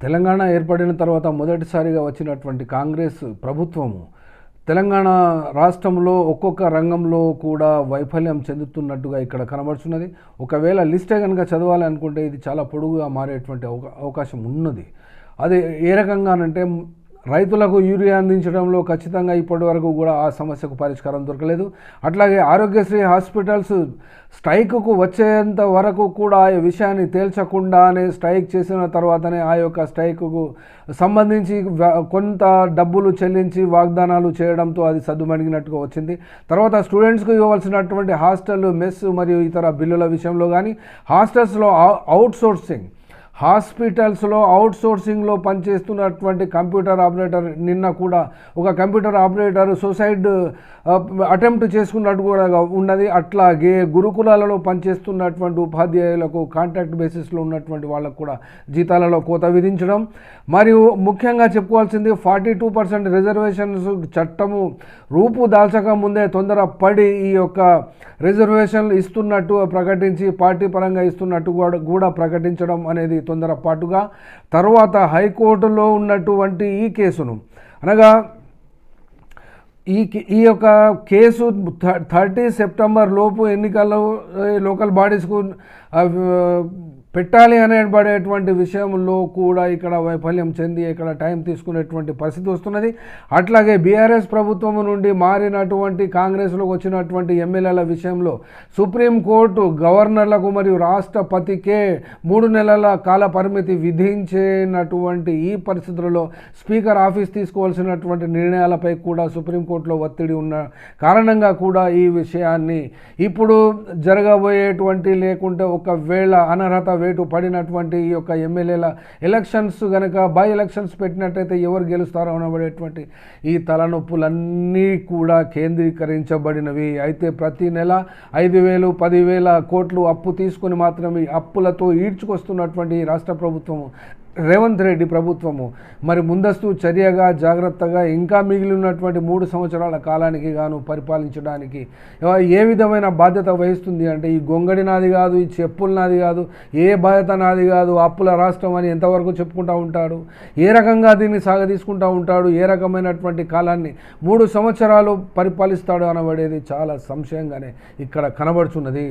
తెలంగాణ ఏర్పడిన తర్వాత మొదటిసారిగా వచ్చినటువంటి కాంగ్రెస్ ప్రభుత్వము తెలంగాణ రాష్ట్రంలో ఒక్కొక్క రంగంలో కూడా వైఫల్యం చెందుతున్నట్టుగా ఇక్కడ కనబడుతున్నది. ఒకవేళ లిస్టే కనుక చదవాలి అనుకుంటే ఇది చాలా పొడుగుగా మారేటువంటి అవకాశం ఉన్నది. అది ఏ రకంగానంటే రైతులకు యూరియా అందించడంలో ఖచ్చితంగా ఇప్పటి వరకు కూడా ఆ సమస్యకు పరిష్కారం దొరకలేదు. అట్లాగే ఆరోగ్యశ్రీ హాస్పిటల్స్ స్ట్రైక్కు వచ్చేంత వరకు కూడా ఆ విషయాన్ని తేల్చకుండానే స్ట్రైక్ చేసిన తర్వాతనే ఆ యొక్క స్ట్రైక్కు సంబంధించి కొంత డబ్బులు చెల్లించి వాగ్దానాలు చేయడంతో అది సద్దుమణిగినట్టుగా వచ్చింది. తర్వాత స్టూడెంట్స్కు ఇవ్వాల్సినటువంటి హాస్టల్ మెస్ మరియు ఇతర బిల్లుల విషయంలో కానీ హాస్టల్స్లో అవుట్సోర్సింగ్ హాస్పిటల్స్లో అవుట్సోర్సింగ్లో పనిచేస్తున్నటువంటి కంప్యూటర్ ఆపరేటర్ నిన్న కూడా ఒక కంప్యూటర్ ఆపరేటర్ సూసైడ్ అటెంప్ట్ చేసుకున్నట్టు కూడా ఉన్నది. అట్లాగే గురుకులాలలో పనిచేస్తున్నటువంటి ఉపాధ్యాయులకు కాంట్రాక్ట్ బేసిస్లో ఉన్నటువంటి వాళ్ళకు కూడా జీతాలలో కోత విధించడం, మరియు ముఖ్యంగా చెప్పుకోవాల్సింది 42% రిజర్వేషన్స్ చట్టము రూపు దాల్చక ముందే తొందరపడి ఈ యొక్క రిజర్వేషన్లు ఇస్తున్నట్టు ప్రకటించి పార్టీ పరంగా ఇస్తున్నట్టు కూడా ప్రకటించడం అనేది తొందరపాటుగా. తర్వాత హైకోర్టులో ఉన్నటువంటి ఈ కేసును అనగా ఈ యొక్క కేసు 30 సెప్టెంబర్ లోపు ఎన్నికల్లో లోకల్ బాడీస్కు పెట్టాలి అనేటువంటి విషయంలో కూడా ఇక్కడ వైఫల్యం చెంది ఇక్కడ టైం తీసుకునేటువంటి పరిస్థితి వస్తున్నది. అట్లాగే బీఆర్ఎస్ ప్రభుత్వం నుండి మారినటువంటి కాంగ్రెస్లోకి వచ్చినటువంటి ఎమ్మెల్యేల విషయంలో సుప్రీంకోర్టు గవర్నర్లకు మరియు రాష్ట్రపతికే 3 నెలల కాల పరిమితి విధించినటువంటి ఈ పరిస్థితులలో స్పీకర్ ఆఫీస్ తీసుకోవాల్సినటువంటి నిర్ణయాలపై కూడా సుప్రీంకోర్టులో ఒత్తిడి ఉన్న కారణంగా కూడా ఈ విషయాన్ని ఇప్పుడు జరగబోయేటువంటి లేకుంటే ఒకవేళ అనర్హత వేటు పడినటువంటి ఈ యొక్క ఎమ్మెల్యేల ఎలక్షన్స్ కనుక బై ఎలక్షన్స్ పెట్టినట్టయితే ఎవరు గెలుస్తారో అనబడేటువంటి ఈ తలనొప్పులన్నీ కూడా కేంద్రీకరించబడినవి. అయితే ప్రతి నెల 5,000 10,000 కోట్లు అప్పు తీసుకొని మాత్రమే అప్పులతో ఈడ్చుకొస్తున్నటువంటి రాష్ట్ర ప్రభుత్వము రేవంత్ రెడ్డి ప్రభుత్వము మరి ముందస్తు చర్యగా జాగ్రత్తగా ఇంకా మిగిలి ఉన్నటువంటి 3 సంవత్సరాల కాలానికి గాను పరిపాలించడానికి ఏ విధమైన బాధ్యత వహిస్తుంది అంటే ఈ గొంగడి నాది కాదు, ఈ చెప్పులు నాది కాదు, ఏ బాధ్యత నాది కాదు, అప్పుల రాష్ట్రం అని ఎంతవరకు చెప్పుకుంటూ ఉంటాడు, ఏ రకంగా దీన్ని సాగదీసుకుంటూ ఉంటాడు, ఏ రకమైనటువంటి కాలాన్ని 3 సంవత్సరాలు పరిపాలిస్తాడు అనబడేది చాలా సంశయంగానే ఇక్కడ కనబడుతున్నది.